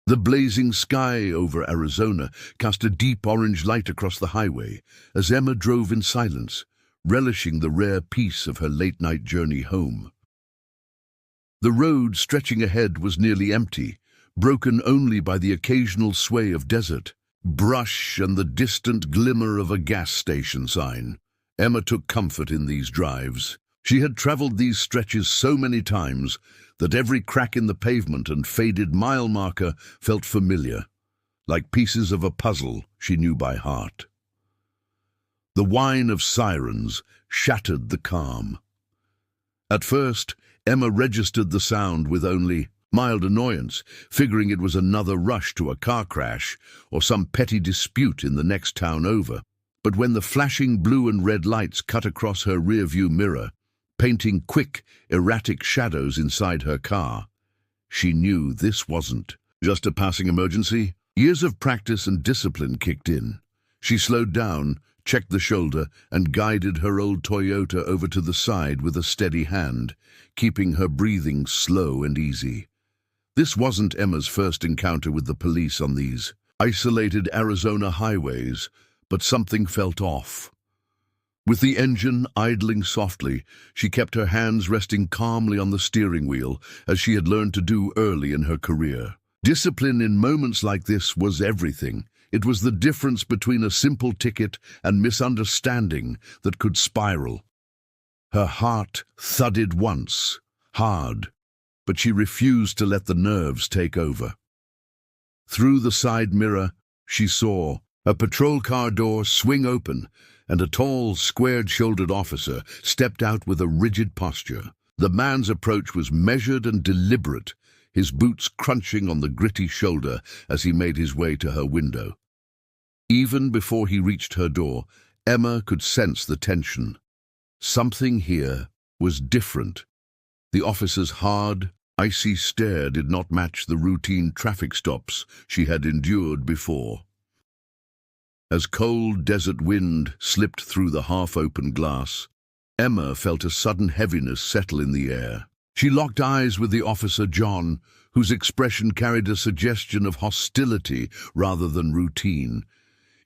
The blazing sky over Arizona cast a deep orange light across the highway as Emma drove in silence, relishing the rare peace of her late-night journey home. The road stretching ahead was nearly empty, broken only by the occasional sway of desert, brush and the distant glimmer of a gas station sign. Emma took comfort in these drives. She had traveled these stretches so many times that every crack in the pavement and faded mile marker felt familiar, like pieces of a puzzle she knew by heart. The whine of sirens shattered the calm. At first, Emma registered the sound with only mild annoyance, figuring it was another rush to a car crash or some petty dispute in the next town over. But when the flashing blue and red lights cut across her rearview mirror, painting quick, erratic shadows inside her car, she knew this wasn't just a passing emergency. Years of practice and discipline kicked in. She slowed down, checked the shoulder, and guided her old Toyota over to the side with a steady hand, keeping her breathing slow and easy. This wasn't Emma's first encounter with the police on these isolated Arizona highways, but something felt off. With the engine idling softly, she kept her hands resting calmly on the steering wheel, as she had learned to do early in her career. Discipline in moments like this was everything. It was the difference between a simple ticket and misunderstanding that could spiral. Her heart thudded once, hard, but she refused to let the nerves take over. Through the side mirror, she saw a patrol car door swing open, and a tall, squared-shouldered officer stepped out with a rigid posture. The man's approach was measured and deliberate, his boots crunching on the gritty shoulder as he made his way to her window. Even before he reached her door, Emma could sense the tension. Something here was different. The officer's hard, icy stare did not match the routine traffic stops she had endured before. As cold desert wind slipped through the half-open glass, Emma felt a sudden heaviness settle in the air. She locked eyes with the officer, John, whose expression carried a suggestion of hostility rather than routine.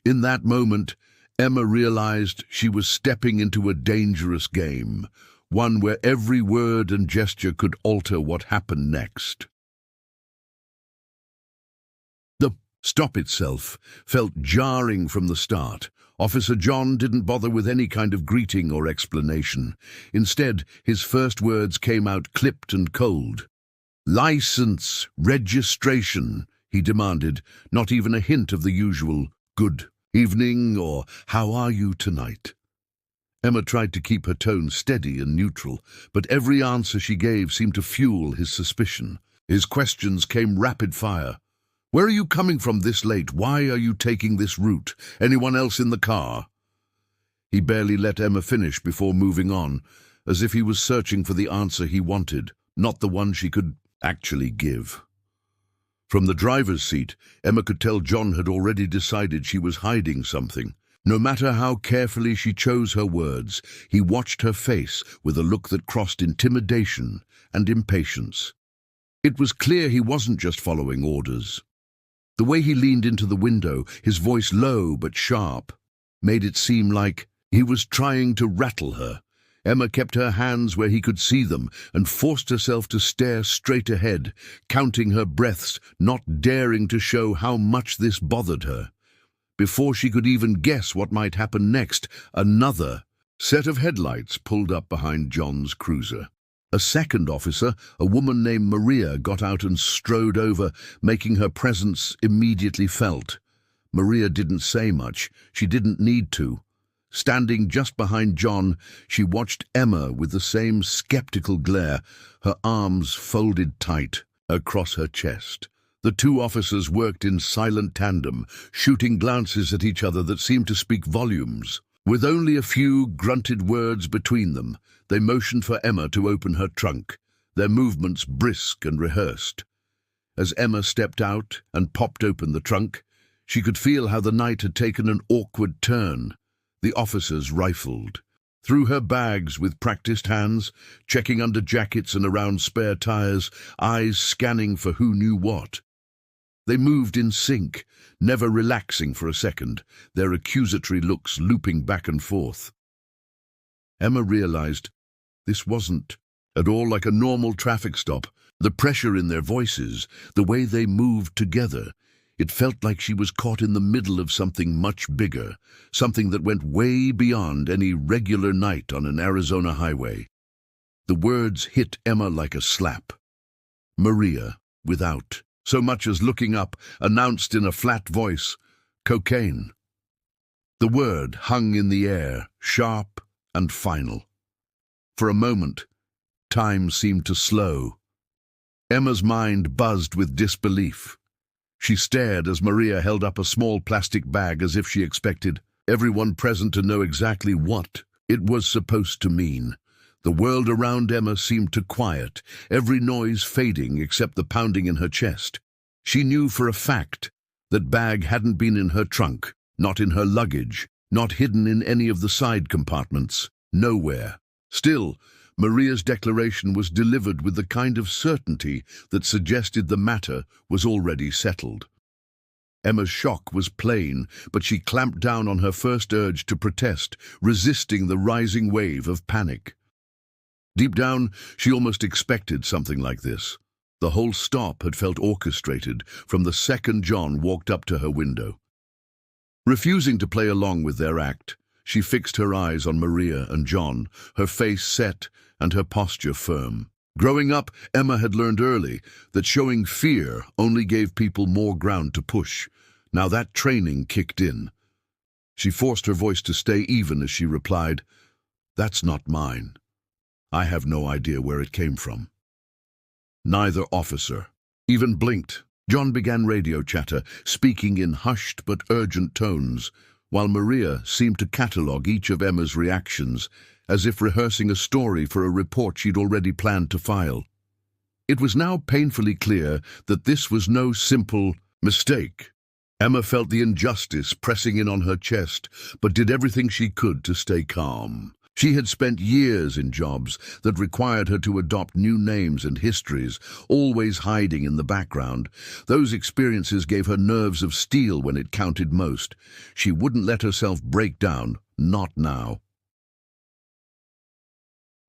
In that moment, Emma realized she was stepping into a dangerous game, one where every word and gesture could alter what happened next. The stop itself felt jarring from the start. Officer John didn't bother with any kind of greeting or explanation. Instead, his first words came out clipped and cold. "License, registration," he demanded, not even a hint of the usual "good evening" or "how are you tonight?" Emma tried to keep her tone steady and neutral, but every answer she gave seemed to fuel his suspicion. His questions came rapid fire. "Where are you coming from this late? Why are you taking this route? Anyone else in the car?" He barely let Emma finish before moving on, as if he was searching for the answer he wanted, not the one she could actually give. From the driver's seat, Emma could tell John had already decided she was hiding something. No matter how carefully she chose her words, he watched her face with a look that crossed intimidation and impatience. It was clear he wasn't just following orders. The way he leaned into the window, his voice low but sharp, made it seem like he was trying to rattle her. Emma kept her hands where he could see them and forced herself to stare straight ahead, counting her breaths, not daring to show how much this bothered her. Before she could even guess what might happen next, another set of headlights pulled up behind John's cruiser. A second officer, a woman named Maria, got out and strode over, making her presence immediately felt. Maria didn't say much. She didn't need to. Standing just behind John, she watched Emma with the same skeptical glare, her arms folded tight across her chest. The two officers worked in silent tandem, shooting glances at each other that seemed to speak volumes. With only a few grunted words between them, they motioned for Emma to open her trunk, their movements brisk and rehearsed. As Emma stepped out and popped open the trunk, she could feel how the night had taken an awkward turn. The officers rifled through her bags with practiced hands, checking under jackets and around spare tires, eyes scanning for who knew what. They moved in sync, never relaxing for a second, their accusatory looks looping back and forth. Emma realized this wasn't at all like a normal traffic stop. The pressure in their voices, the way they moved together, it felt like she was caught in the middle of something much bigger, something that went way beyond any regular night on an Arizona highway. The words hit Emma like a slap. Maria, without so much as looking up, announced in a flat voice, "Cocaine." The word hung in the air, sharp and final. For a moment, time seemed to slow. Emma's mind buzzed with disbelief. She stared as Maria held up a small plastic bag as if she expected everyone present to know exactly what it was supposed to mean. The world around Emma seemed to quiet, every noise fading except the pounding in her chest. She knew for a fact that bag hadn't been in her trunk, not in her luggage, not hidden in any of the side compartments, nowhere. Still, Maria's declaration was delivered with the kind of certainty that suggested the matter was already settled. Emma's shock was plain, but she clamped down on her first urge to protest, resisting the rising wave of panic. Deep down, she almost expected something like this. The whole stop had felt orchestrated from the second John walked up to her window. Refusing to play along with their act, she fixed her eyes on Maria and John, her face set and her posture firm. Growing up, Emma had learned early that showing fear only gave people more ground to push. Now that training kicked in. She forced her voice to stay even as she replied, "That's not mine. I have no idea where it came from." Neither officer even blinked. John began radio chatter, speaking in hushed but urgent tones, while Maria seemed to catalogue each of Emma's reactions, as if rehearsing a story for a report she'd already planned to file. It was now painfully clear that this was no simple mistake. Emma felt the injustice pressing in on her chest, but did everything she could to stay calm. She had spent years in jobs that required her to adopt new names and histories, always hiding in the background. Those experiences gave her nerves of steel when it counted most. She wouldn't let herself break down, not now.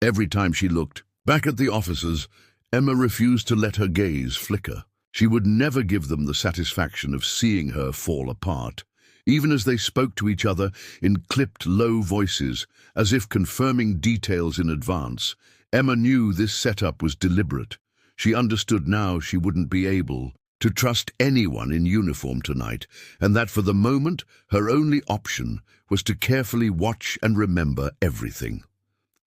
Every time she looked back at the officers, Emma refused to let her gaze flicker. She would never give them the satisfaction of seeing her fall apart. Even as they spoke to each other in clipped, low voices, as if confirming details in advance, Emma knew this setup was deliberate. She understood now she wouldn't be able to trust anyone in uniform tonight, and that for the moment her only option was to carefully watch and remember everything.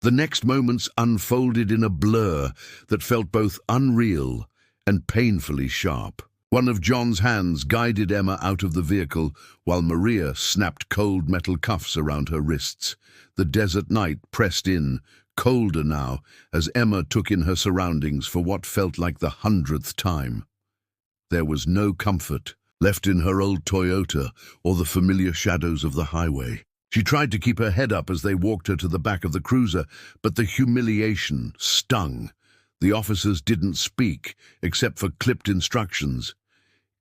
The next moments unfolded in a blur that felt both unreal and painfully sharp. One of John's hands guided Emma out of the vehicle, while Maria snapped cold metal cuffs around her wrists. The desert night pressed in, colder now, as Emma took in her surroundings for what felt like the 100th time. There was no comfort left in her old Toyota or the familiar shadows of the highway. She tried to keep her head up as they walked her to the back of the cruiser, but the humiliation stung. The officers didn't speak, except for clipped instructions.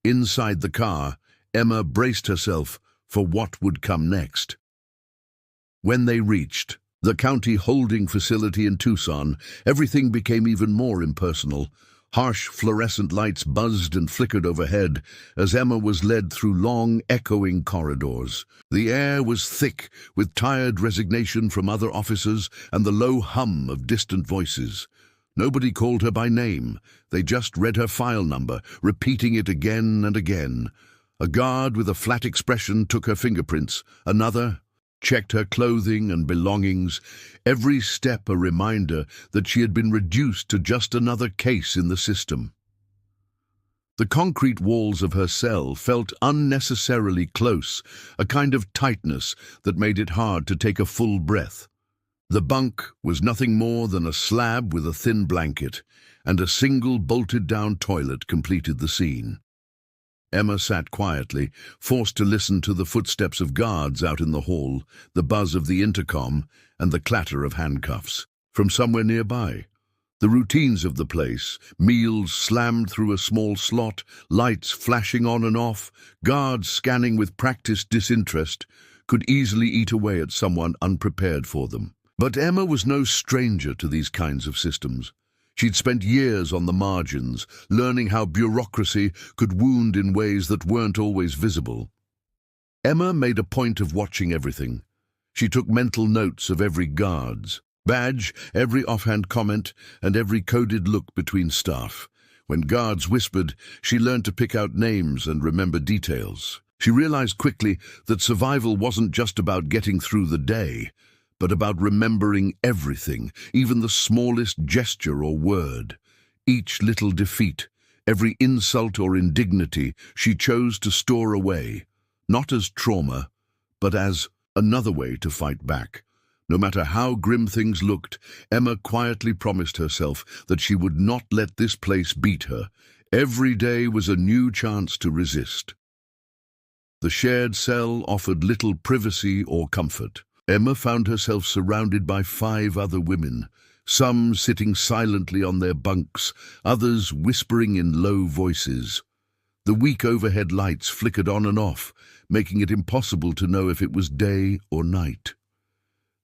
Inside the car, Emma braced herself for what would come next. When they reached the county holding facility in Tucson, everything became even more impersonal. Harsh fluorescent lights buzzed and flickered overhead as Emma was led through long, echoing corridors. The air was thick with tired resignation from other officers and the low hum of distant voices. Nobody called her by name. They just read her file number, repeating it again and again. A guard with a flat expression took her fingerprints. Another checked her clothing and belongings, every step a reminder that she had been reduced to just another case in the system. The concrete walls of her cell felt unnecessarily close, a kind of tightness that made it hard to take a full breath. The bunk was nothing more than a slab with a thin blanket, and a single bolted-down toilet completed the scene. Emma sat quietly, forced to listen to the footsteps of guards out in the hall, the buzz of the intercom, and the clatter of handcuffs. From somewhere nearby, the The routines of the place, meals slammed through a small slot, lights flashing on and off, guards scanning with practiced disinterest, could easily eat away at someone unprepared for them. But Emma was no stranger to these kinds of systems. She'd spent years on the margins, learning how bureaucracy could wound in ways that weren't always visible. Emma made a point of watching everything. She took mental notes of every guard's badge, every offhand comment, and every coded look between staff. When guards whispered, she learned to pick out names and remember details. She realized quickly that survival wasn't just about getting through the day, but about remembering everything, even the smallest gesture or word. Each little defeat, every insult or indignity, she chose to store away, not as trauma, but as another way to fight back. No matter how grim things looked, Emma quietly promised herself that she would not let this place beat her. Every day was a new chance to resist. The shared cell offered little privacy or comfort. Emma found herself surrounded by 5 other women, some sitting silently on their bunks, others whispering in low voices. The weak overhead lights flickered on and off, making it impossible to know if it was day or night.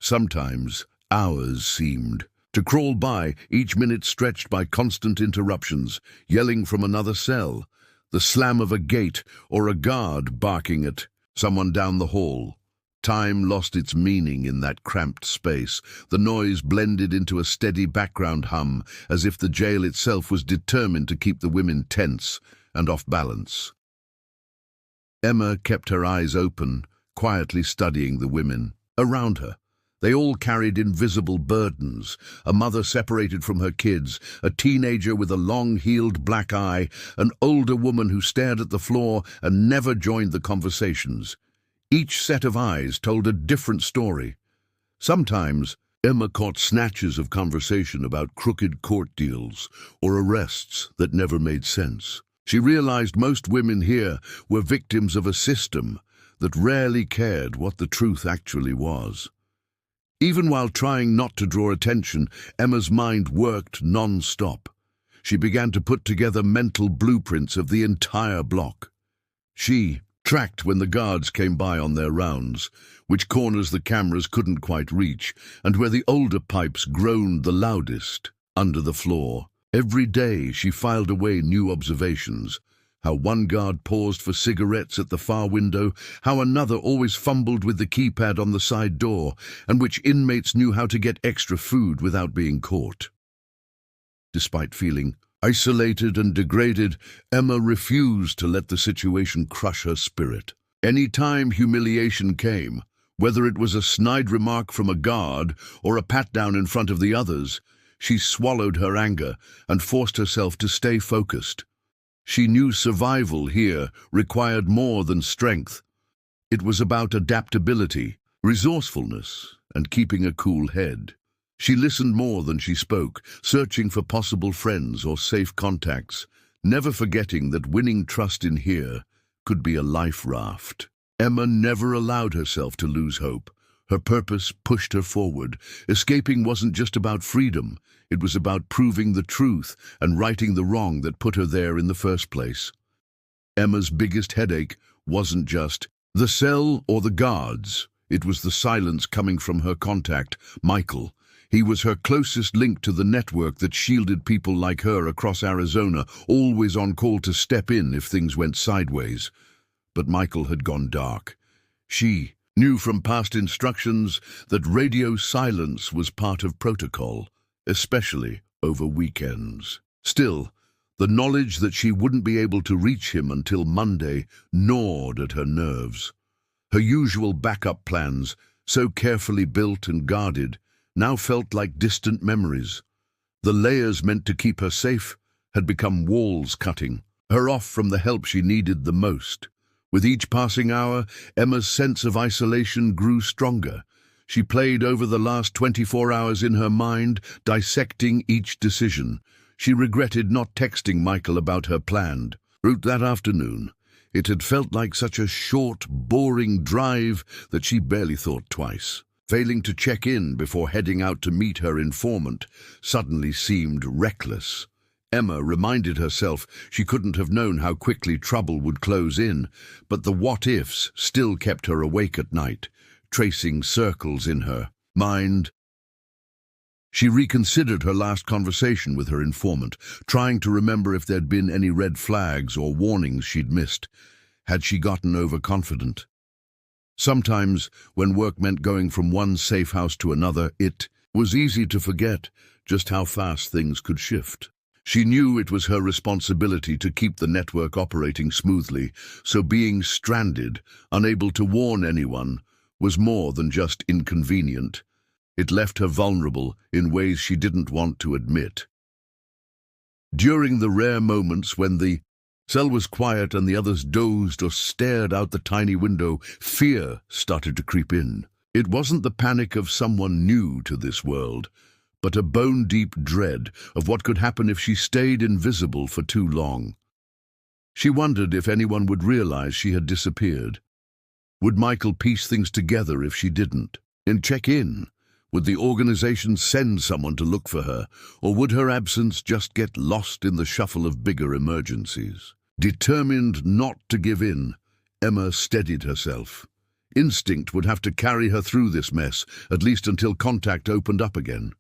Sometimes hours seemed to crawl by, each minute stretched by constant interruptions, yelling from another cell, the slam of a gate or a guard barking at someone down the hall. Time lost its meaning in that cramped space. The noise blended into a steady background hum, as if the jail itself was determined to keep the women tense and off balance. Emma kept her eyes open, quietly studying the women around her. They all carried invisible burdens, a mother separated from her kids, a teenager with a long-heeled black eye, an older woman who stared at the floor and never joined the conversations. Each set of eyes told a different story. Sometimes Emma caught snatches of conversation about crooked court deals or arrests that never made sense. She realized most women here were victims of a system that rarely cared what the truth actually was. Even while trying not to draw attention, Emma's mind worked non-stop. She began to put together mental blueprints of the entire block. She tracked when the guards came by on their rounds, which corners the cameras couldn't quite reach, and where the older pipes groaned the loudest, under the floor. Every day she filed away new observations. How one guard paused for cigarettes at the far window, how another always fumbled with the keypad on the side door, and which inmates knew how to get extra food without being caught. Despite feeling isolated and degraded, Emma refused to let the situation crush her spirit. Any time humiliation came, whether it was a snide remark from a guard or a pat-down in front of the others, she swallowed her anger and forced herself to stay focused. She knew survival here required more than strength. It was about adaptability, resourcefulness, and keeping a cool head. She listened more than she spoke, searching for possible friends or safe contacts, never forgetting that winning trust in here could be a life raft. Emma never allowed herself to lose hope. Her purpose pushed her forward. Escaping wasn't just about freedom. It was about proving the truth and righting the wrong that put her there in the first place. Emma's biggest headache wasn't just the cell or the guards. It was the silence coming from her contact, Michael. He was her closest link to the network that shielded people like her across Arizona, always on call to step in if things went sideways. But Michael had gone dark. She knew from past instructions that radio silence was part of protocol, especially over weekends. Still, the knowledge that she wouldn't be able to reach him until Monday gnawed at her nerves. Her usual backup plans, so carefully built and guarded, now felt like distant memories. The layers meant to keep her safe had become walls cutting her off from the help she needed the most. With each passing hour, Emma's sense of isolation grew stronger. She played over the last 24 hours in her mind, dissecting each decision. She regretted not texting Michael about her planned route that afternoon. It had felt like such a short, boring drive that she barely thought twice. Failing to check in before heading out to meet her informant suddenly seemed reckless. Emma reminded herself she couldn't have known how quickly trouble would close in, but the what-ifs still kept her awake at night, tracing circles in her mind. She reconsidered her last conversation with her informant, trying to remember if there'd been any red flags or warnings she'd missed. Had she gotten overconfident? Sometimes, when work meant going from one safe house to another, it was easy to forget just how fast things could shift. She knew it was her responsibility to keep the network operating smoothly, so being stranded, unable to warn anyone, was more than just inconvenient. It left her vulnerable in ways she didn't want to admit. During the rare moments when the cell was quiet and the others dozed or stared out the tiny window, fear started to creep in. It wasn't the panic of someone new to this world, but a bone-deep dread of what could happen if she stayed invisible for too long. She wondered if anyone would realize she had disappeared. Would Michael piece things together if she didn't? And check in? Would the organization send someone to look for her, or would her absence just get lost in the shuffle of bigger emergencies? Determined not to give in, Emma steadied herself. Instinct would have to carry her through this mess, at least until contact opened up again.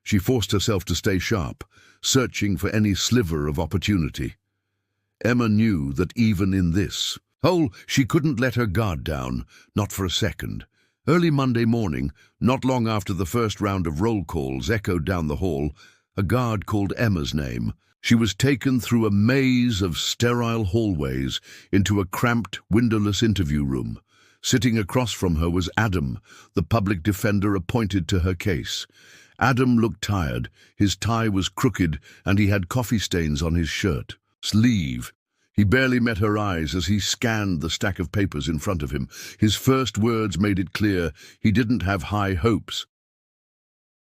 She forced herself to stay sharp, searching for any sliver of opportunity. Emma knew that even in this hole, she couldn't let her guard down, not for a second. Early Monday morning, not long after the first round of roll calls echoed down the hall, a guard called Emma's name. She was taken through a maze of sterile hallways into a cramped, windowless interview room. Sitting across from her was Adam, the public defender appointed to her case. Adam looked tired, his tie was crooked, and he had coffee stains on his shirt sleeve. He barely met her eyes as he scanned the stack of papers in front of him. His first words made it clear he didn't have high hopes.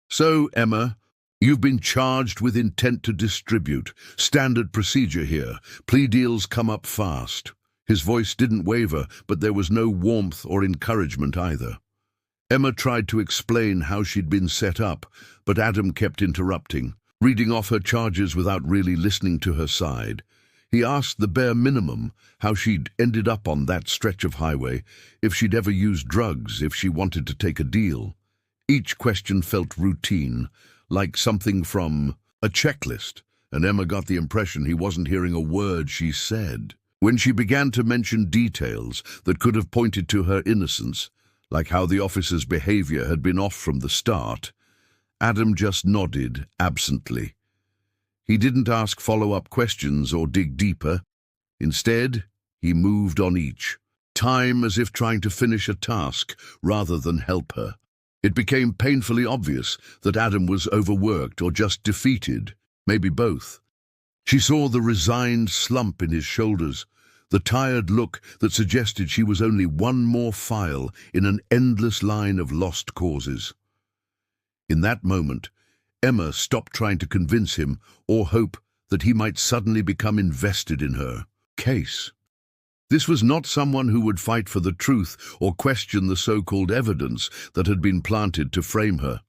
"So, Emma, you've been charged with intent to distribute. Standard procedure here. Plea deals come up fast." His voice didn't waver, but there was no warmth or encouragement either. Emma tried to explain how she'd been set up, but Adam kept interrupting, reading off her charges without really listening to her side. He asked the bare minimum, how she'd ended up on that stretch of highway, if she'd ever used drugs, if she wanted to take a deal. Each question felt routine, like something from a checklist, and Emma got the impression he wasn't hearing a word she said. When she began to mention details that could have pointed to her innocence, like how the officer's behavior had been off from the start, Adam just nodded absently. He didn't ask follow-up questions or dig deeper. Instead, he moved on each, time as if trying to finish a task rather than help her. It became painfully obvious that Adam was overworked or just defeated, maybe both. She saw the resigned slump in his shoulders, the tired look that suggested she was only one more file in an endless line of lost causes. In that moment, Emma stopped trying to convince him or hope that he might suddenly become invested in her case. This was not someone who would fight for the truth or question the so-called evidence that had been planted to frame her.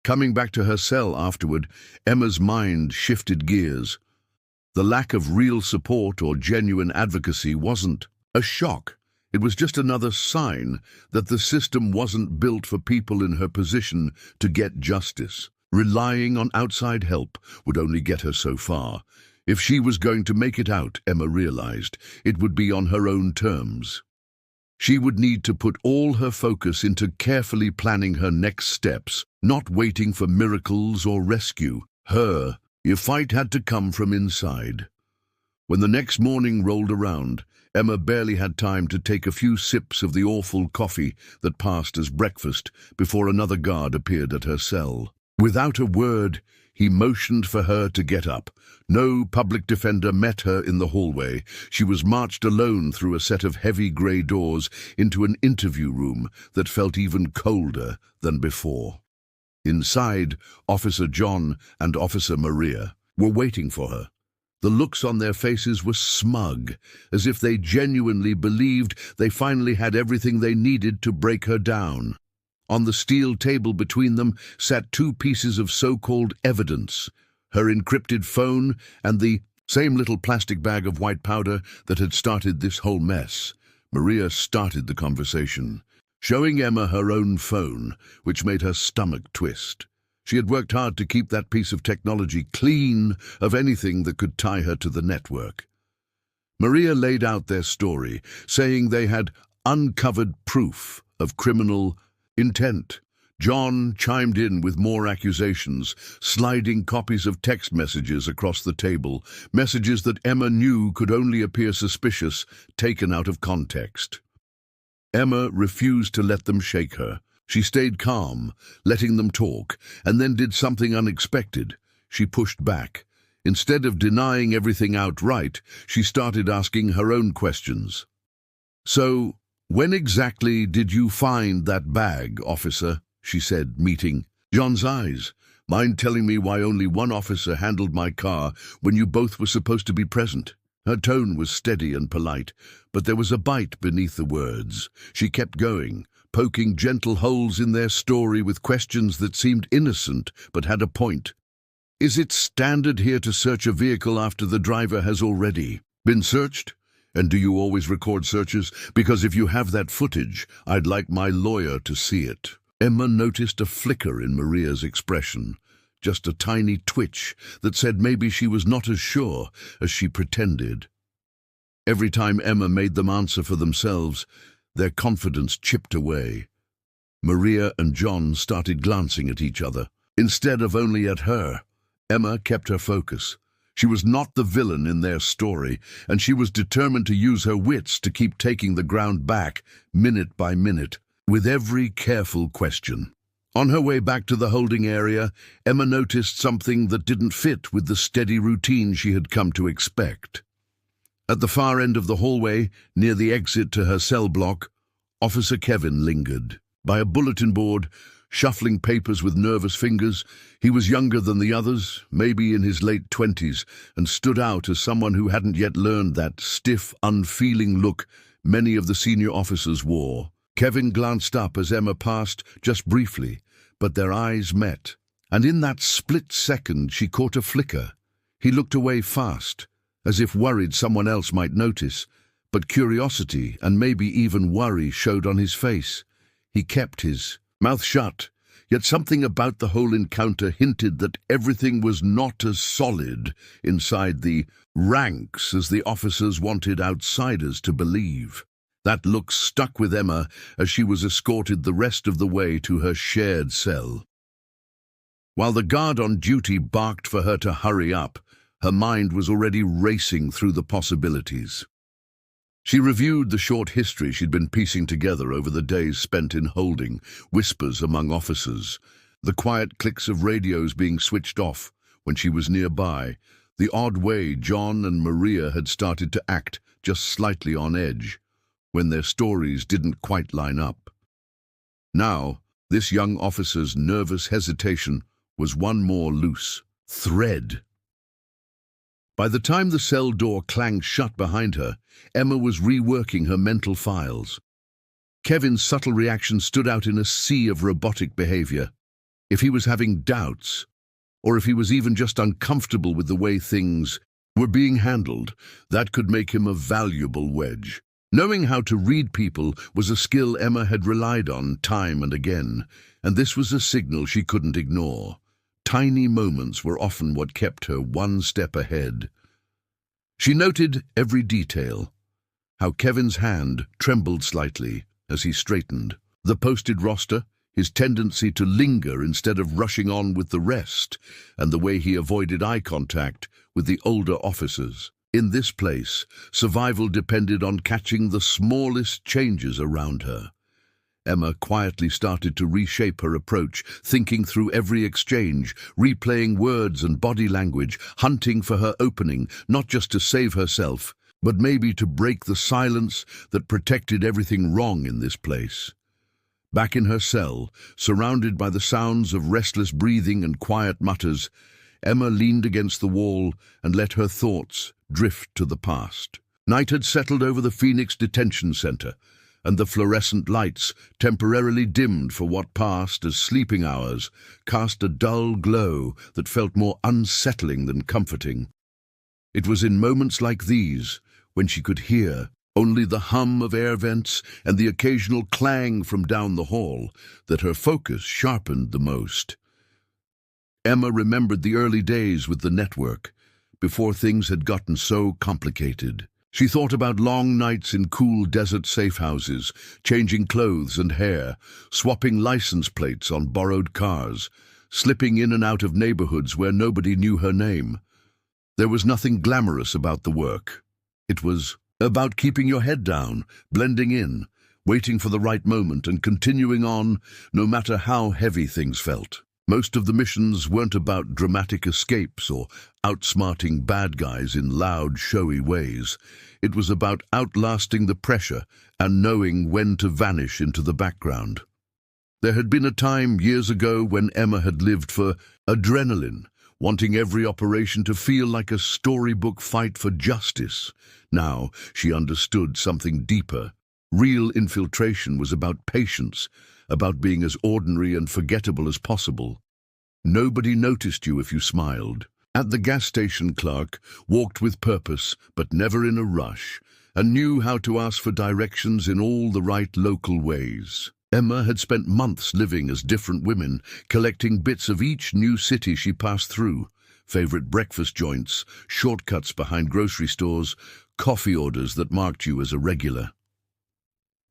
Coming back to her cell afterward, Emma's mind shifted gears. The lack of real support or genuine advocacy wasn't a shock. It was just another sign that the system wasn't built for people in her position to get justice. Relying on outside help would only get her so far. If she was going to make it out, Emma realized, it would be on her own terms. She would need to put all her focus into carefully planning her next steps, not waiting for miracles or rescue. Her fight had to come from inside. When the next morning rolled around, Emma barely had time to take a few sips of the awful coffee that passed as breakfast before another guard appeared at her cell. Without a word, he motioned for her to get up. No public defender met her in the hallway. She was marched alone through a set of heavy grey doors into an interview room that felt even colder than before. Inside, Officer John and Officer Maria were waiting for her. The looks on their faces were smug, as if they genuinely believed they finally had everything they needed to break her down. On the steel table between them sat two pieces of so-called evidence, her encrypted phone and the same little plastic bag of white powder that had started this whole mess. Maria started the conversation, showing Emma her own phone, which made her stomach twist. She had worked hard to keep that piece of technology clean of anything that could tie her to the network. Maria laid out their story, saying they had uncovered proof of criminal intent. John chimed in with more accusations, sliding copies of text messages across the table, messages that Emma knew could only appear suspicious, taken out of context. Emma refused to let them shake her. She stayed calm, letting them talk, and then did something unexpected. She pushed back. Instead of denying everything outright, she started asking her own questions. "So, when exactly did you find that bag, officer?" she said, meeting John's eyes. "Mind telling me why only one officer handled my car when you both were supposed to be present?" Her tone was steady and polite, but there was a bite beneath the words. She kept going, poking gentle holes in their story with questions that seemed innocent but had a point. "Is it standard here to search a vehicle after the driver has already been searched? And do you always record searches? Because if you have that footage, I'd like my lawyer to see it." Emma noticed a flicker in Maria's expression, just a tiny twitch that said maybe she was not as sure as she pretended. Every time Emma made them answer for themselves, their confidence chipped away. Maria and John started glancing at each other, instead of only at her. Emma kept her focus. She was not the villain in their story, and she was determined to use her wits to keep taking the ground back, minute by minute, with every careful question. On her way back to the holding area, Emma noticed something that didn't fit with the steady routine she had come to expect. At the far end of the hallway, near the exit to her cell block, Officer Kevin lingered. By a bulletin board, shuffling papers with nervous fingers, he was younger than the others, maybe in his late 20s, and stood out as someone who hadn't yet learned that stiff, unfeeling look many of the senior officers wore. Kevin glanced up as Emma passed, just briefly, but their eyes met, and in that split second she caught a flicker. He looked away fast, as if worried someone else might notice, but curiosity and maybe even worry showed on his face. He kept his mouth shut, yet something about the whole encounter hinted that everything was not as solid inside the ranks as the officers wanted outsiders to believe. That look stuck with Emma as she was escorted the rest of the way to her shared cell. While the guard on duty barked for her to hurry up, her mind was already racing through the possibilities. She reviewed the short history she'd been piecing together over the days spent in holding, whispers among officers, the quiet clicks of radios being switched off when she was nearby, the odd way John and Maria had started to act just slightly on edge, when their stories didn't quite line up. Now, this young officer's nervous hesitation was one more loose thread. By the time the cell door clanged shut behind her, Emma was reworking her mental files. Kevin's subtle reaction stood out in a sea of robotic behavior. If he was having doubts, or if he was even just uncomfortable with the way things were being handled, that could make him a valuable wedge. Knowing how to read people was a skill Emma had relied on time and again, and this was a signal she couldn't ignore. Tiny moments were often what kept her one step ahead. She noted every detail, how Kevin's hand trembled slightly as he straightened, the posted roster, his tendency to linger instead of rushing on with the rest, and the way he avoided eye contact with the older officers. In this place, survival depended on catching the smallest changes around her. Emma quietly started to reshape her approach, thinking through every exchange, replaying words and body language, hunting for her opening, not just to save herself, but maybe to break the silence that protected everything wrong in this place. Back in her cell, surrounded by the sounds of restless breathing and quiet mutters, Emma leaned against the wall and let her thoughts drift to the past. Night had settled over the Phoenix Detention Center, and the fluorescent lights, temporarily dimmed for what passed as sleeping hours, cast a dull glow that felt more unsettling than comforting. It was in moments like these, when she could hear only the hum of air vents and the occasional clang from down the hall, that her focus sharpened the most. Emma remembered the early days with the network, before things had gotten so complicated. She thought about long nights in cool desert safe houses, changing clothes and hair, swapping license plates on borrowed cars, slipping in and out of neighborhoods where nobody knew her name. There was nothing glamorous about the work. It was about keeping your head down, blending in, waiting for the right moment and continuing on no matter how heavy things felt. Most of the missions weren't about dramatic escapes or outsmarting bad guys in loud, showy ways. It was about outlasting the pressure and knowing when to vanish into the background. There had been a time years ago when Emma had lived for adrenaline, wanting every operation to feel like a storybook fight for justice. Now she understood something deeper. Real infiltration was about patience, about being as ordinary and forgettable as possible. Nobody noticed you if you smiled. At the gas station, Clark walked with purpose, but never in a rush, and knew how to ask for directions in all the right local ways. Emma had spent months living as different women, collecting bits of each new city she passed through. Favorite breakfast joints, shortcuts behind grocery stores, coffee orders that marked you as a regular.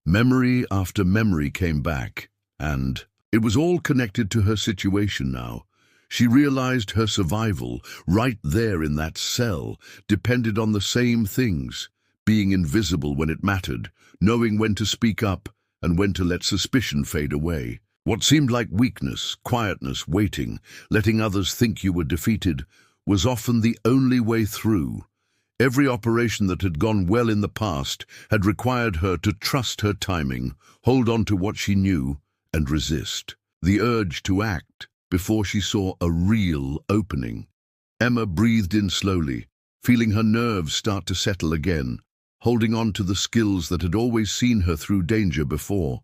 Memory after memory came back, and it was all connected to her situation now. She realized her survival, right there in that cell, depended on the same things: being invisible when it mattered, knowing when to speak up, and when to let suspicion fade away. What seemed like weakness, quietness, waiting, letting others think you were defeated, was often the only way through. Every operation that had gone well in the past had required her to trust her timing, hold on to what she knew, and resist the urge to act before she saw a real opening. Emma breathed in slowly, feeling her nerves start to settle again, holding on to the skills that had always seen her through danger before.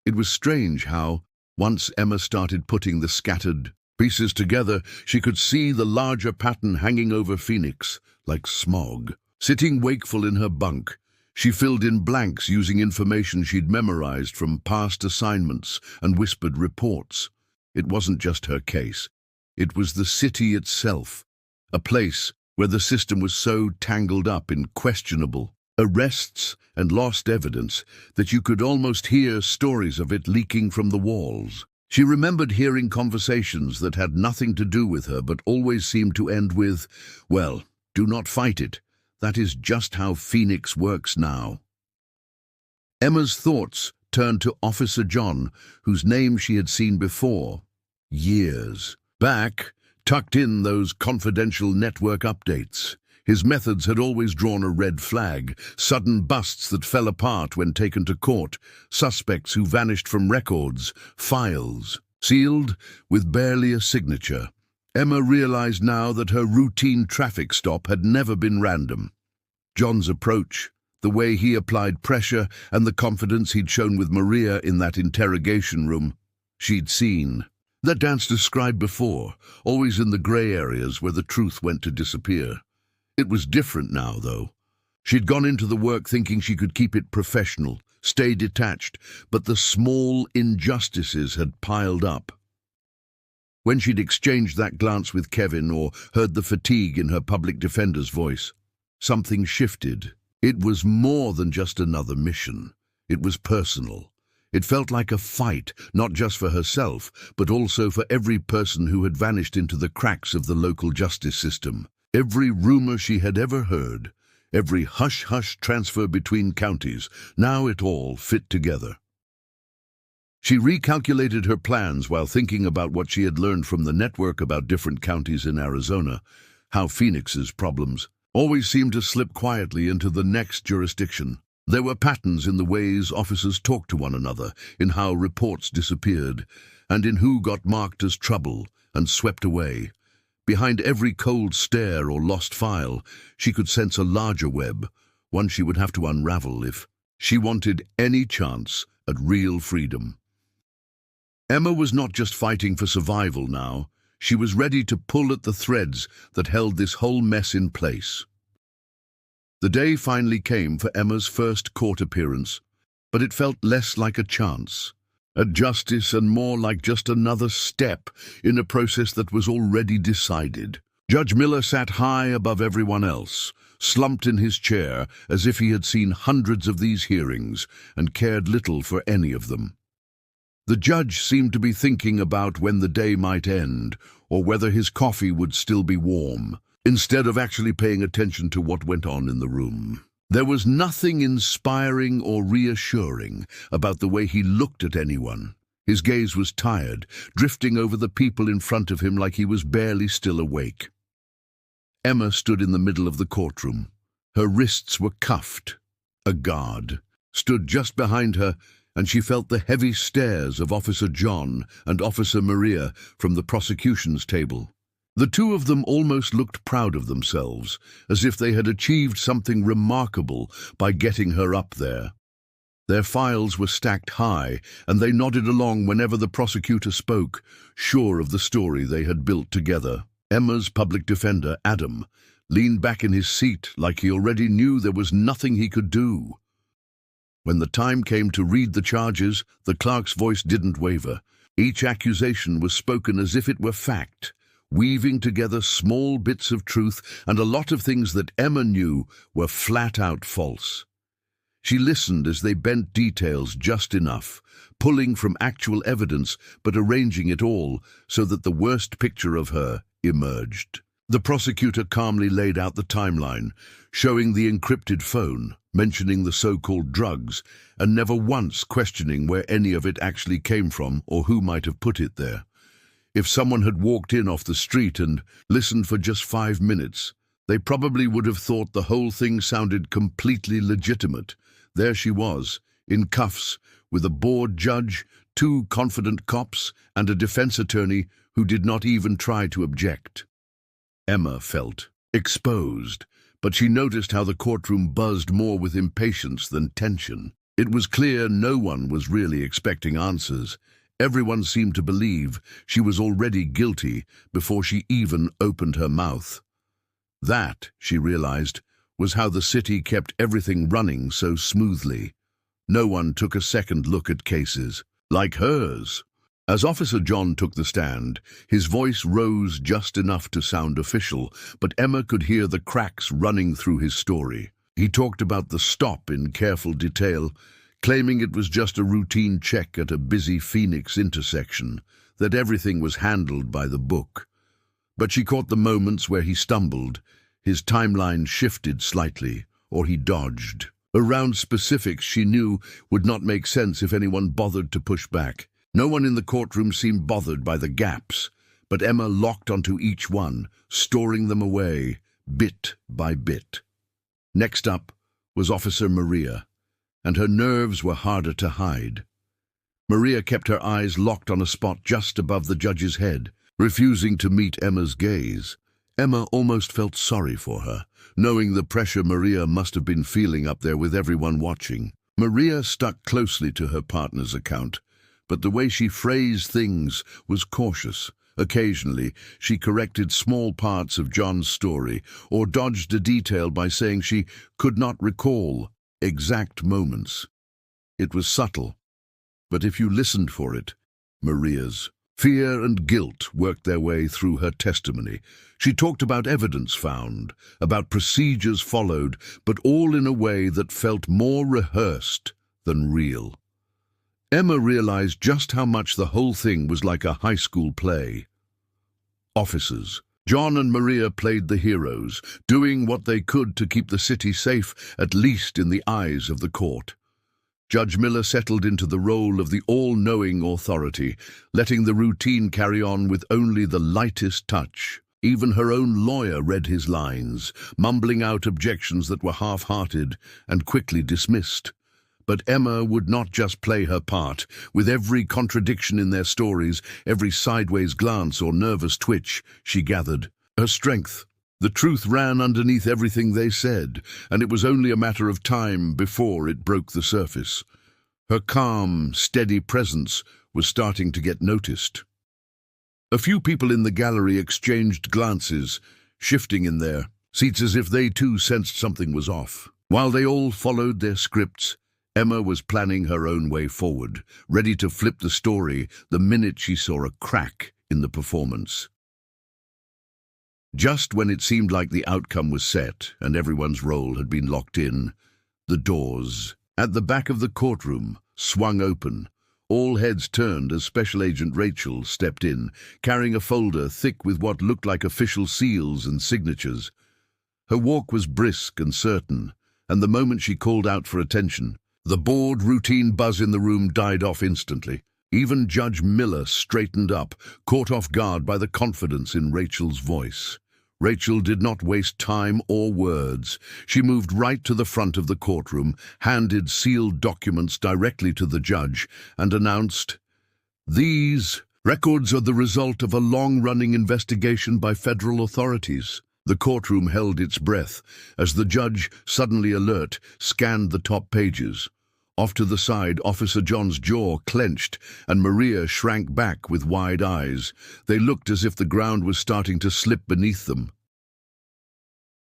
It was strange how, once Emma started putting the scattered pieces together, she could see the larger pattern hanging over Phoenix, like smog. Sitting wakeful in her bunk, she filled in blanks using information she'd memorized from past assignments and whispered reports. It wasn't just her case. It was the city itself, a place where the system was so tangled up in questionable arrests and lost evidence that you could almost hear stories of it leaking from the walls. She remembered hearing conversations that had nothing to do with her but always seemed to end with, "Well, do not fight it. That is just how Phoenix works now." Emma's thoughts turned to Officer John, whose name she had seen before, years back, tucked in those confidential network updates. His methods had always drawn a red flag: sudden busts that fell apart when taken to court, suspects who vanished from records, files sealed with barely a signature. Emma realized now that her routine traffic stop had never been random. John's approach, the way he applied pressure, and the confidence he'd shown with Maria in that interrogation room she'd seen. That dance described before, always in the grey areas where the truth went to disappear. It was different now, though. She'd gone into the work thinking she could keep it professional, stay detached, but the small injustices had piled up. When she'd exchanged that glance with Kevin or heard the fatigue in her public defender's voice, something shifted. It was more than just another mission. It was personal. It felt like a fight, not just for herself, but also for every person who had vanished into the cracks of the local justice system. Every rumor she had ever heard, every hush-hush transfer between counties, now it all fit together. She recalculated her plans while thinking about what she had learned from the network about different counties in Arizona, how Phoenix's problems always seemed to slip quietly into the next jurisdiction. There were patterns in the ways officers talked to one another, in how reports disappeared, and in who got marked as trouble and swept away. Behind every cold stare or lost file, she could sense a larger web, one she would have to unravel if She wanted any chance at real freedom. Emma was not just fighting for survival now. She was ready to pull at the threads that held this whole mess in place. The day finally came for Emma's first court appearance, but it felt less like a chance at justice and more like just another step in a process that was already decided. Judge Miller sat high above everyone else, slumped in his chair as if he had seen hundreds of these hearings and cared little for any of them. The judge seemed to be thinking about when the day might end or whether his coffee would still be warm, instead of actually paying attention to what went on in the room. There was nothing inspiring or reassuring about the way he looked at anyone. His gaze was tired, drifting over the people in front of him like he was barely still awake. Emma stood in the middle of the courtroom. Her wrists were cuffed. A guard stood just behind her, and she felt the heavy stares of Officer John and Officer Maria from the prosecution's table. The two of them almost looked proud of themselves, as if they had achieved something remarkable by getting her up there. Their files were stacked high, and they nodded along whenever the prosecutor spoke, sure of the story they had built together. Emma's public defender, Adam, leaned back in his seat like he already knew there was nothing he could do. When the time came to read the charges, the clerk's voice didn't waver. Each accusation was spoken as if it were fact, weaving together small bits of truth and a lot of things that Emma knew were flat-out false. She listened as they bent details just enough, pulling from actual evidence but arranging it all so that the worst picture of her emerged. The prosecutor calmly laid out the timeline, showing the encrypted phone, mentioning the so-called drugs, and never once questioning where any of it actually came from or who might have put it there. If someone had walked in off the street and listened for just 5 minutes, they probably would have thought the whole thing sounded completely legitimate. There she was, in cuffs, with a bored judge, 2 confident cops, and a defense attorney who did not even try to object. Emma felt exposed, but she noticed how the courtroom buzzed more with impatience than tension. It was clear no one was really expecting answers. Everyone seemed to believe she was already guilty before she even opened her mouth. That, she realized, was how the city kept everything running so smoothly. No one took a second look at cases like hers. As Officer John took the stand, his voice rose just enough to sound official, but Emma could hear the cracks running through his story. He talked about the stop in careful detail, claiming it was just a routine check at a busy Phoenix intersection, that everything was handled by the book. But she caught the moments where he stumbled, his timeline shifted slightly, or he dodged around specifics she knew would not make sense if anyone bothered to push back. No one in the courtroom seemed bothered by the gaps, but Emma locked onto each one, storing them away, bit by bit. Next up was Officer Maria, and her nerves were harder to hide. Maria kept her eyes locked on a spot just above the judge's head, refusing to meet Emma's gaze. Emma almost felt sorry for her, knowing the pressure Maria must have been feeling up there with everyone watching. Maria stuck closely to her partner's account, but the way she phrased things was cautious. Occasionally, she corrected small parts of John's story or dodged a detail by saying she could not recall exact moments. It was subtle, but if you listened for it, Maria's fear and guilt worked their way through her testimony. She talked about evidence found, about procedures followed, but all in a way that felt more rehearsed than real. Emma realized just how much the whole thing was like a high school play. Officers, John and Maria, played the heroes, doing what they could to keep the city safe, at least in the eyes of the court. Judge Miller settled into the role of the all-knowing authority, letting the routine carry on with only the lightest touch. Even her own lawyer read his lines, mumbling out objections that were half-hearted and quickly dismissed. But Emma would not just play her part. With every contradiction in their stories, every sideways glance or nervous twitch, she gathered her strength. The truth ran underneath everything they said, and it was only a matter of time before it broke the surface. Her calm, steady presence was starting to get noticed. A few people in the gallery exchanged glances, shifting in their seats as if they too sensed something was off. While they all followed their scripts, Emma was planning her own way forward, ready to flip the story the minute she saw a crack in the performance. Just when it seemed like the outcome was set and everyone's role had been locked in, the doors at the back of the courtroom swung open. All heads turned as Special Agent Rachel stepped in, carrying a folder thick with what looked like official seals and signatures. Her walk was brisk and certain, and the moment she called out for attention, the bored routine buzz in the room died off instantly. Even Judge Miller straightened up, caught off guard by the confidence in Rachel's voice. Rachel did not waste time or words. She moved right to the front of the courtroom, handed sealed documents directly to the judge, and announced, "These records are the result of a long-running investigation by federal authorities." The courtroom held its breath as the judge, suddenly alert, scanned the top pages. Off to the side, Officer John's jaw clenched, and Maria shrank back with wide eyes. They looked as if the ground was starting to slip beneath them.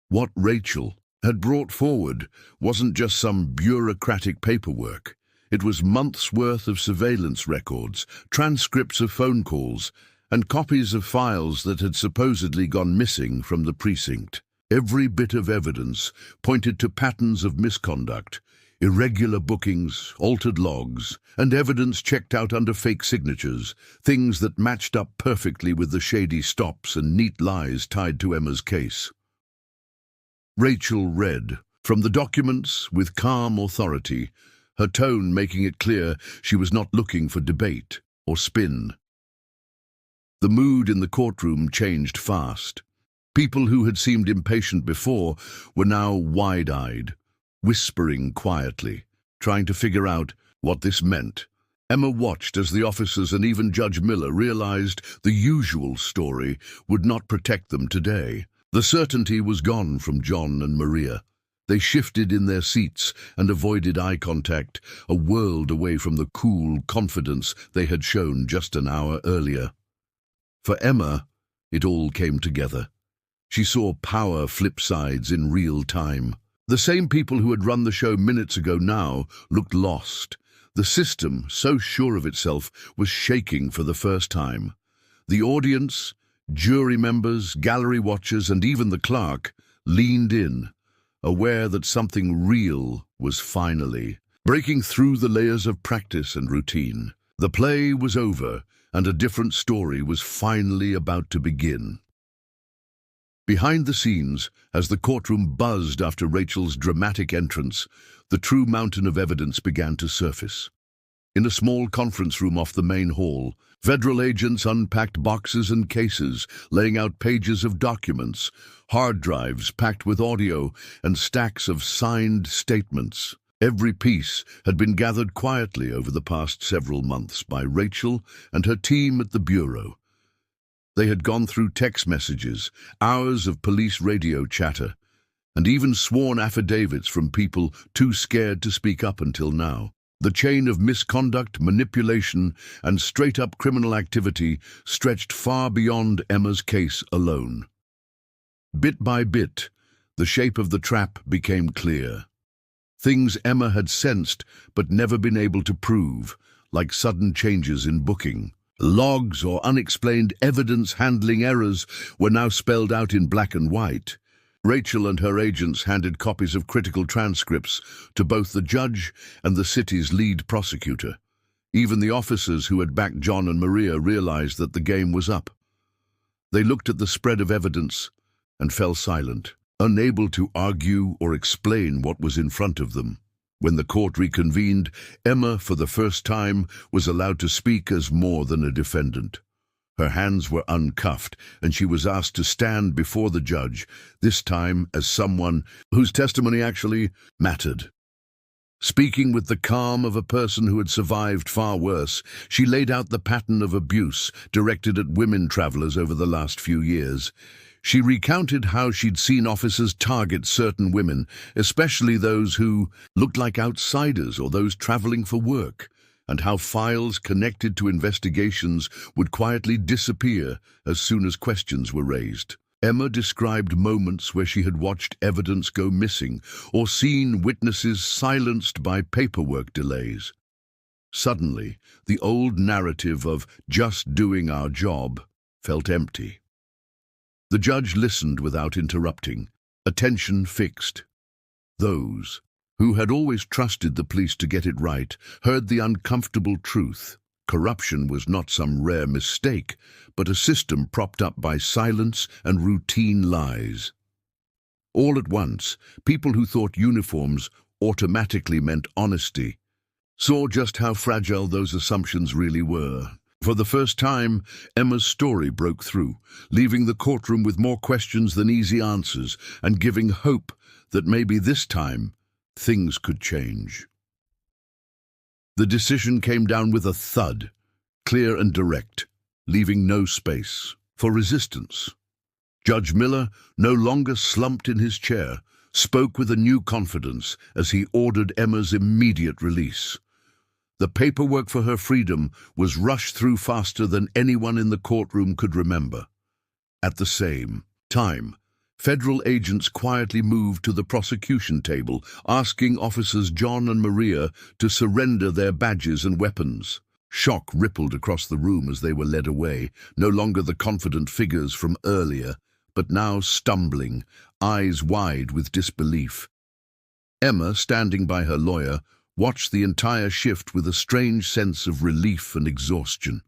What Rachel had brought forward wasn't just some bureaucratic paperwork. It was months' worth of surveillance records, transcripts of phone calls, and copies of files that had supposedly gone missing from the precinct. Every bit of evidence pointed to patterns of misconduct, irregular bookings, altered logs, and evidence checked out under fake signatures, things that matched up perfectly with the shady stops and neat lies tied to Emma's case. Rachel read from the documents with calm authority, her tone making it clear she was not looking for debate or spin. The mood in the courtroom changed fast. People who had seemed impatient before were now wide-eyed, whispering quietly, trying to figure out what this meant. Emma watched as the officers and even Judge Miller realized the usual story would not protect them today. The certainty was gone from John and Maria. They shifted in their seats and avoided eye contact, a world away from the cool confidence they had shown just an hour earlier. For Emma, it all came together. She saw power flip sides in real time. The same people who had run the show minutes ago now looked lost. The system, so sure of itself, was shaking for the first time. The audience, jury members, gallery watchers, and even the clerk leaned in, aware that something real was finally breaking through the layers of practice and routine. The play was over, and a different story was finally about to begin. Behind the scenes, as the courtroom buzzed after Rachel's dramatic entrance, the true mountain of evidence began to surface. In a small conference room off the main hall, federal agents unpacked boxes and cases, laying out pages of documents, hard drives packed with audio, and stacks of signed statements. Every piece had been gathered quietly over the past several months by Rachel and her team at the Bureau. They had gone through text messages, hours of police radio chatter, and even sworn affidavits from people too scared to speak up until now. The chain of misconduct, manipulation, and straight-up criminal activity stretched far beyond Emma's case alone. Bit by bit, the shape of the trap became clear. Things Emma had sensed but never been able to prove, like sudden changes in booking. Logs or unexplained evidence handling errors were now spelled out in black and white. Rachel and her agents handed copies of critical transcripts to both the judge and the city's lead prosecutor. Even the officers who had backed John and Maria realized that the game was up. They looked at the spread of evidence and fell silent, unable to argue or explain what was in front of them. When the court reconvened, Emma, for the first time, was allowed to speak as more than a defendant. Her hands were uncuffed, and she was asked to stand before the judge, this time as someone whose testimony actually mattered. Speaking with the calm of a person who had survived far worse, she laid out the pattern of abuse directed at women travelers over the last few years. She recounted how she'd seen officers target certain women, especially those who looked like outsiders or those traveling for work, and how files connected to investigations would quietly disappear as soon as questions were raised. Emma described moments where she had watched evidence go missing or seen witnesses silenced by paperwork delays. Suddenly, the old narrative of just doing our job felt empty. The judge listened without interrupting, attention fixed. Those who had always trusted the police to get it right heard the uncomfortable truth. Corruption was not some rare mistake, but a system propped up by silence and routine lies. All at once, people who thought uniforms automatically meant honesty saw just how fragile those assumptions really were. For the first time, Emma's story broke through, leaving the courtroom with more questions than easy answers and giving hope that maybe this time things could change. The decision came down with a thud, clear and direct, leaving no space for resistance. Judge Miller, no longer slumped in his chair, spoke with a new confidence as he ordered Emma's immediate release. The paperwork for her freedom was rushed through faster than anyone in the courtroom could remember. At the same time, federal agents quietly moved to the prosecution table, asking officers John and Maria to surrender their badges and weapons. Shock rippled across the room as they were led away, no longer the confident figures from earlier, but now stumbling, eyes wide with disbelief. Emma, standing by her lawyer, watched the entire shift with a strange sense of relief and exhaustion.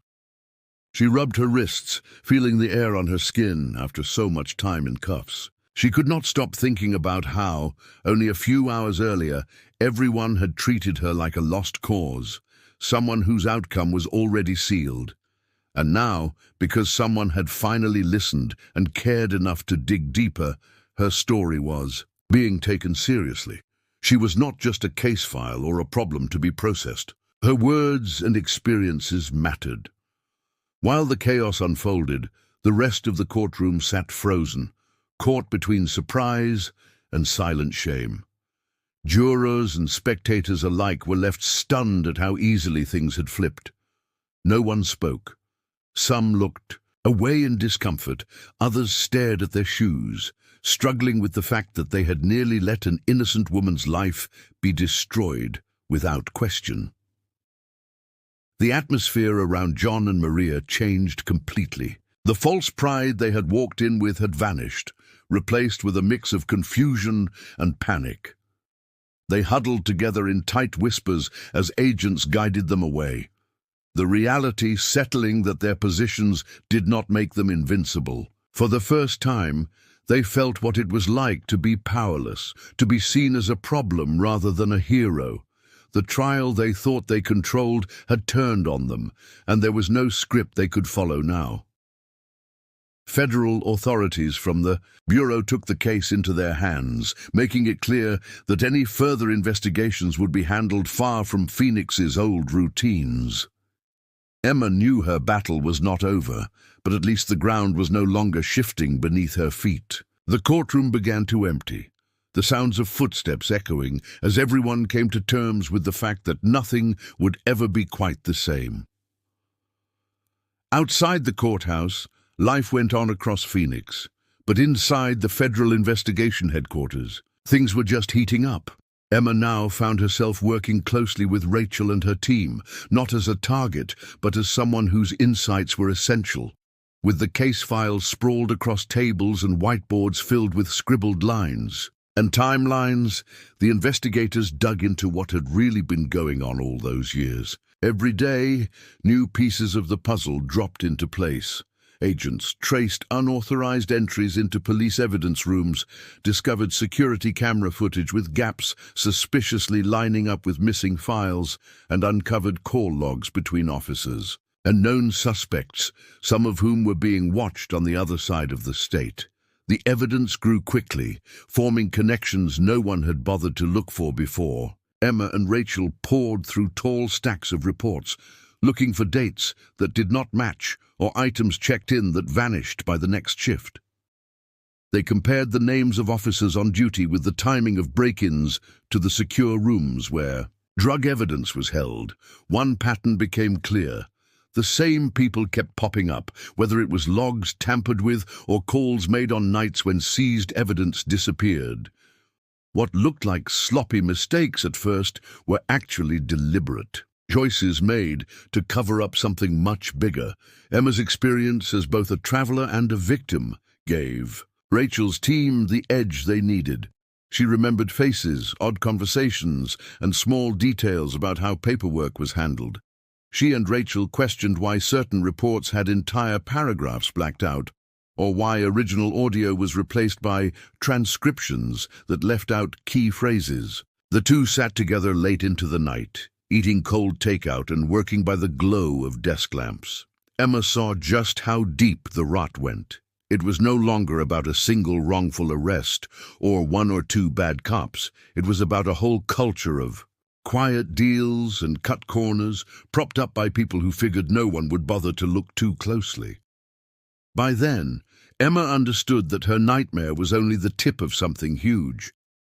She rubbed her wrists, feeling the air on her skin after so much time in cuffs. She could not stop thinking about how, only a few hours earlier, everyone had treated her like a lost cause, someone whose outcome was already sealed. And now, because someone had finally listened and cared enough to dig deeper, her story was being taken seriously. She was not just a case file or a problem to be processed. Her words and experiences mattered. While the chaos unfolded, the rest of the courtroom sat frozen, caught between surprise and silent shame. Jurors and spectators alike were left stunned at how easily things had flipped. No one spoke. Some looked away in discomfort, others stared at their shoes, struggling with the fact that they had nearly let an innocent woman's life be destroyed without question. The atmosphere around John and Maria changed completely. The false pride they had walked in with had vanished, replaced with a mix of confusion and panic. They huddled together in tight whispers as agents guided them away, the reality settling that their positions did not make them invincible. For the first time, they felt what it was like to be powerless, to be seen as a problem rather than a hero. The trial they thought they controlled had turned on them, and there was no script they could follow now. Federal authorities from the Bureau took the case into their hands, making it clear that any further investigations would be handled far from Phoenix's old routines. Emma knew her battle was not over, but at least the ground was no longer shifting beneath her feet. The courtroom began to empty, the sounds of footsteps echoing as everyone came to terms with the fact that nothing would ever be quite the same. Outside the courthouse, life went on across Phoenix, but inside the federal investigation headquarters, things were just heating up. Emma now found herself working closely with Rachel and her team, not as a target, but as someone whose insights were essential. With the case files sprawled across tables and whiteboards filled with scribbled lines and timelines, the investigators dug into what had really been going on all those years. Every day, new pieces of the puzzle dropped into place. Agents traced unauthorized entries into police evidence rooms, discovered security camera footage with gaps suspiciously lining up with missing files, and uncovered call logs between officers and known suspects, some of whom were being watched on the other side of the state. The evidence grew quickly, forming connections no one had bothered to look for before. Emma and Rachel pored through tall stacks of reports, looking for dates that did not match or items checked in that vanished by the next shift. They compared the names of officers on duty with the timing of break-ins to the secure rooms where drug evidence was held. One pattern became clear. The same people kept popping up, whether it was logs tampered with or calls made on nights when seized evidence disappeared. What looked like sloppy mistakes at first were actually deliberate choices made to cover up something much bigger. Emma's experience as both a traveler and a victim gave Rachel's team the edge they needed. She remembered faces, odd conversations, and small details about how paperwork was handled. She and Rachel questioned why certain reports had entire paragraphs blacked out, or why original audio was replaced by transcriptions that left out key phrases. The two sat together late into the night, eating cold takeout and working by the glow of desk lamps. Emma saw just how deep the rot went. It was no longer about a single wrongful arrest or one or two bad cops. It was about a whole culture of quiet deals and cut corners, propped up by people who figured no one would bother to look too closely. By then, Emma understood that her nightmare was only the tip of something huge.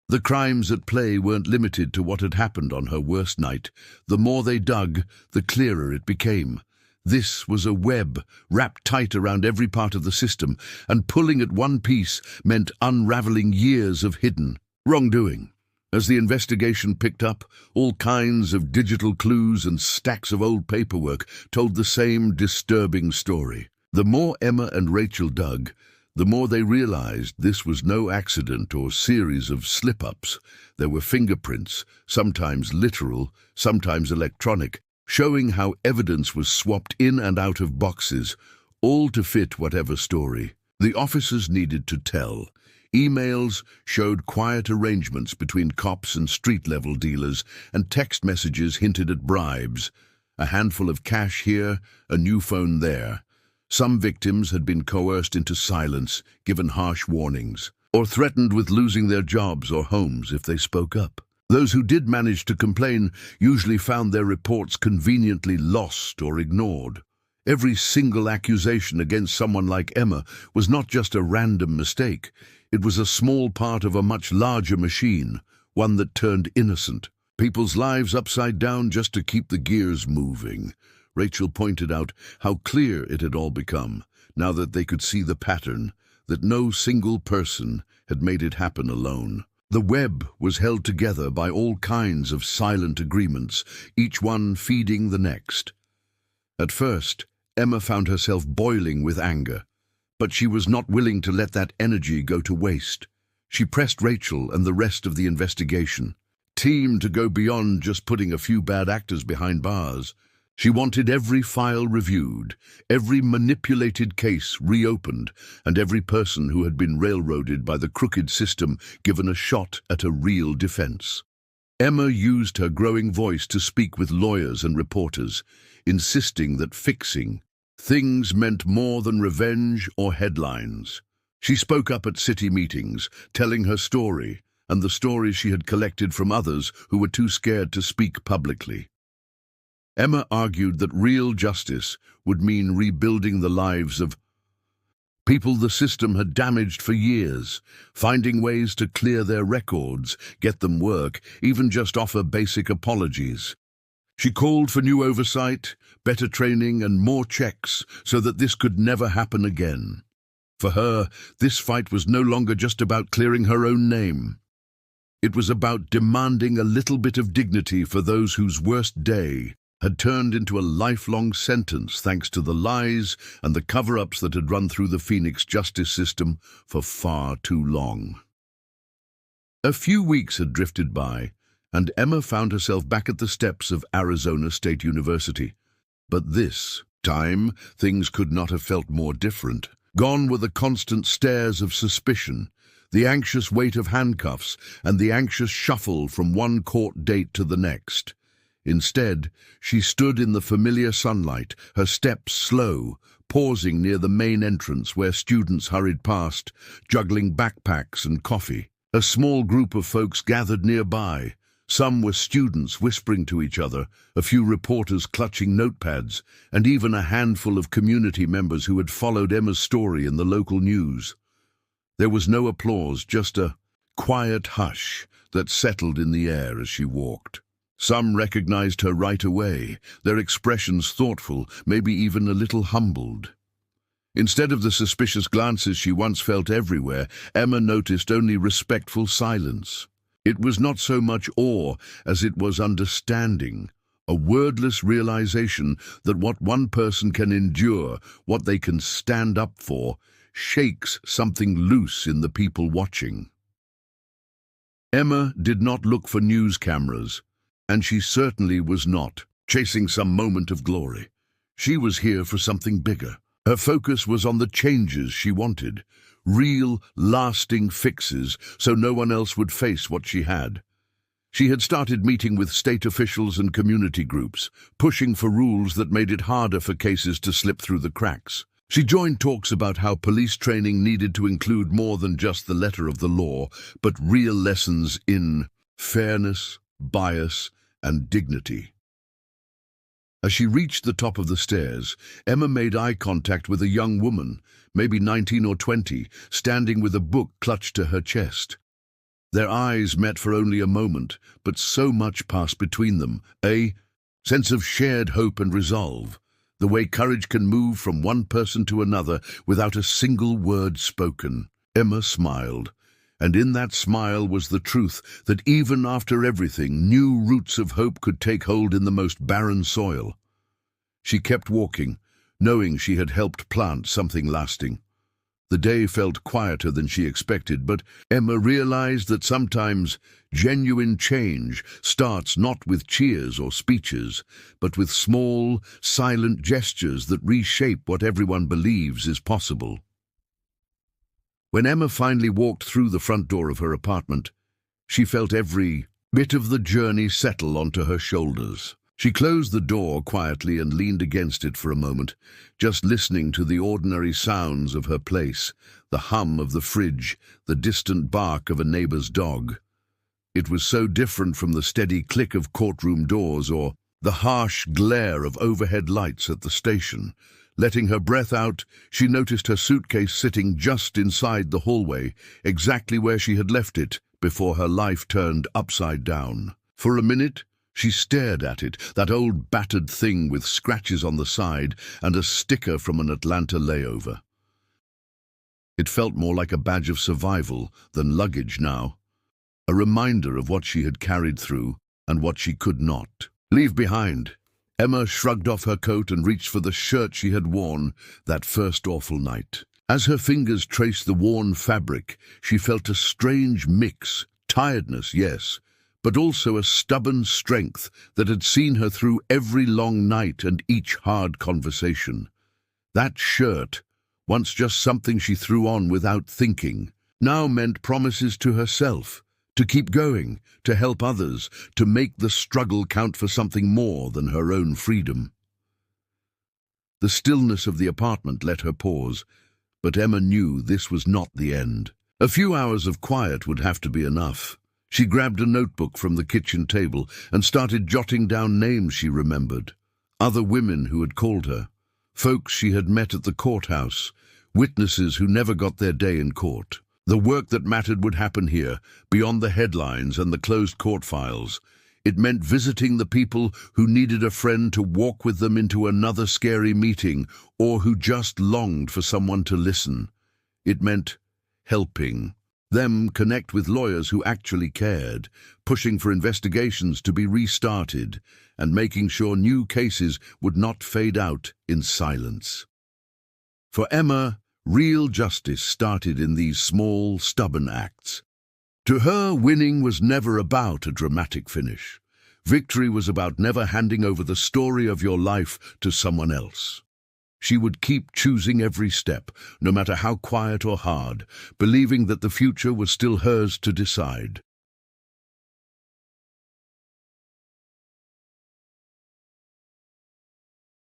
The crimes at play weren't limited to what had happened on her worst night. The more they dug, the clearer it became. This was a web wrapped tight around every part of the system, and pulling at one piece meant unraveling years of hidden wrongdoing. As the investigation picked up, all kinds of digital clues and stacks of old paperwork told the same disturbing story. The more Emma and Rachel dug, the more they realized this was no accident or series of slip-ups. There were fingerprints, sometimes literal, sometimes electronic, showing how evidence was swapped in and out of boxes, all to fit whatever story the officers needed to tell. Emails showed quiet arrangements between cops and street-level dealers, and text messages hinted at bribes. A handful of cash here, a new phone there. Some victims had been coerced into silence, given harsh warnings, or threatened with losing their jobs or homes if they spoke up. Those who did manage to complain usually found their reports conveniently lost or ignored. Every single accusation against someone like Emma was not just a random mistake. It was a small part of a much larger machine, one that turned innocent people's lives upside down just to keep the gears moving. Rachel pointed out how clear it had all become, now that they could see the pattern, that no single person had made it happen alone. The web was held together by all kinds of silent agreements, each one feeding the next. At first, Emma found herself boiling with anger, but she was not willing to let that energy go to waste. She pressed Rachel and the rest of the investigation team to go beyond just putting a few bad actors behind bars. She wanted every file reviewed, every manipulated case reopened, and every person who had been railroaded by the crooked system given a shot at a real defense. Emma used her growing voice to speak with lawyers and reporters, insisting that fixing things meant more than revenge or headlines. She spoke up at city meetings, telling her story and the stories she had collected from others who were too scared to speak publicly. Emma argued that real justice would mean rebuilding the lives of people the system had damaged for years, finding ways to clear their records, get them work, even just offer basic apologies. She called for new oversight, better training, and more checks so that this could never happen again. For her, this fight was no longer just about clearing her own name. It was about demanding a little bit of dignity for those whose worst day had turned into a lifelong sentence thanks to the lies and the cover-ups that had run through the Phoenix justice system for far too long. A few weeks had drifted by, and Emma found herself back at the steps of Arizona State University. But this time, things could not have felt more different. Gone were the constant stares of suspicion, the anxious weight of handcuffs, and the anxious shuffle from one court date to the next. Instead, she stood in the familiar sunlight, her steps slow, pausing near the main entrance where students hurried past, juggling backpacks and coffee. A small group of folks gathered nearby. Some were students whispering to each other, a few reporters clutching notepads, and even a handful of community members who had followed Emma's story in the local news. There was no applause, just a quiet hush that settled in the air as she walked. Some recognized her right away, their expressions thoughtful, maybe even a little humbled. Instead of the suspicious glances she once felt everywhere, Emma noticed only respectful silence. It was not so much awe as it was understanding, a wordless realization that what one person can endure, what they can stand up for, shakes something loose in the people watching. Emma did not look for news cameras, and she certainly was not chasing some moment of glory. She was here for something bigger. Her focus was on the changes she wanted, real, lasting fixes so no one else would face what she had. She had started meeting with state officials and community groups, pushing for rules that made it harder for cases to slip through the cracks. She joined talks about how police training needed to include more than just the letter of the law, but real lessons in fairness, bias, and dignity. As she reached the top of the stairs, Emma made eye contact with a young woman, maybe 19 or 20, standing with a book clutched to her chest. Their eyes met for only a moment, but so much passed between them, a sense of shared hope and resolve, the way courage can move from one person to another without a single word spoken. Emma smiled, and in that smile was the truth that even after everything, new roots of hope could take hold in the most barren soil. She kept walking, knowing she had helped plant something lasting. The day felt quieter than she expected, but Emma realized that sometimes genuine change starts not with cheers or speeches, but with small, silent gestures that reshape what everyone believes is possible. When Emma finally walked through the front door of her apartment, she felt every bit of the journey settle onto her shoulders. She closed the door quietly and leaned against it for a moment, just listening to the ordinary sounds of her place, the hum of the fridge, the distant bark of a neighbor's dog. It was so different from the steady click of courtroom doors or the harsh glare of overhead lights at the station. Letting her breath out, she noticed her suitcase sitting just inside the hallway, exactly where she had left it before her life turned upside down. For a minute, she stared at it, that old battered thing with scratches on the side and a sticker from an Atlanta layover. It felt more like a badge of survival than luggage now, a reminder of what she had carried through and what she could not leave behind. Emma shrugged off her coat and reached for the shirt she had worn that first awful night. As her fingers traced the worn fabric, she felt a strange mix, tiredness, yes, but also a stubborn strength that had seen her through every long night and each hard conversation. That shirt, once just something she threw on without thinking, now meant promises to herself, to keep going, to help others, to make the struggle count for something more than her own freedom. The stillness of the apartment let her pause, but Emma knew this was not the end. A few hours of quiet would have to be enough. She grabbed a notebook from the kitchen table and started jotting down names she remembered. Other women who had called her, folks she had met at the courthouse, witnesses who never got their day in court. The work that mattered would happen here, beyond the headlines and the closed court files. It meant visiting the people who needed a friend to walk with them into another scary meeting, or who just longed for someone to listen. It meant helping them connect with lawyers who actually cared, pushing for investigations to be restarted, and making sure new cases would not fade out in silence. For Emma, real justice started in these small, stubborn acts. To her, winning was never about a dramatic finish. Victory was about never handing over the story of your life to someone else. She would keep choosing every step, no matter how quiet or hard, believing that the future was still hers to decide.